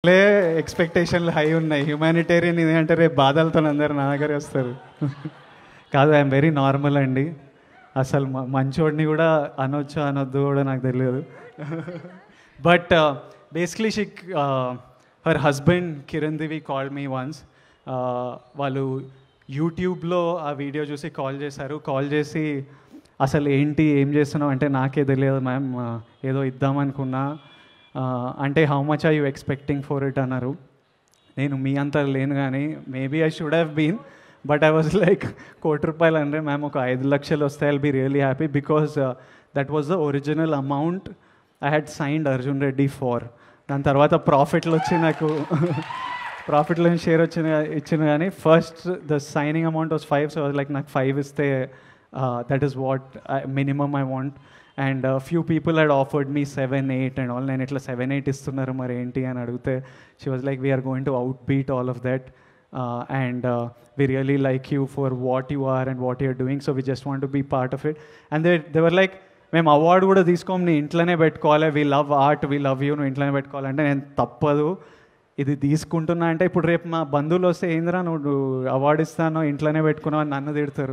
లే ఎక్స్పెక్టేషన్లు హై ఉన్నాయి. హ్యూమానిటేరియన్ ఇది అంటే రేపు బాధలతో అందరు నా దగ్గరే వస్తారు. కాదు, ఐఎమ్ వెరీ నార్మల్ అండి. అసలు మంచోడిని కూడా అనొచ్చు అనొద్దు కూడా నాకు తెలియదు. But basically her husband Kiran Divi called me once. వాళ్ళు యూట్యూబ్లో ఆ వీడియో చూసి కాల్ చేసి అసలు ఏంటి ఏం చేస్తున్నావు అంటే నాకే తెలియదు మ్యామ్, ఏదో ఇద్దామనుకున్నా అంటే how much are you expecting for it అన్నారు. నేను మీ అంతా లేను కానీ maybe I should have been, but I was like ₹1,00,00,000 అంటే మ్యామ్ ఒక 5 లక్షలు వస్తే I'll be really happy because that was the original amount I had signed Arjun Reddy far. దాని తర్వాత ప్రాఫిట్లో వచ్చి నాకు ప్రాఫిట్లో షేర్ ఇచ్చిన కానీ first the signing amount was 5, so like నాకు 5 ఇస్తే that is what minimum I want. And few people had offered me 7, 8 and all. నేను ఇట్లా 7, 8 ఇస్తున్నారు మరి ఏంటి అని అడిగితే she was like we're going to out beat all of that and we really like you for what you are and what you're doing, so we just want to be part of it. And they were like, మేము award కూడా తీసుకోము, నీ ఇంట్లోనే పెట్టుకోవాలి, we love art, we love you, నువ్వు ఇంట్లోనే పెట్టుకోవాలంటే నేను తప్పదు ఇది తీసుకుంటున్నా అంటే ఇప్పుడు రేపు మా బంధువులు వస్తే ఏందిరా నువ్వు అవార్డు ఇస్తానో ఇంట్లోనే పెట్టుకున్నావు అని నన్ను తిడతారు.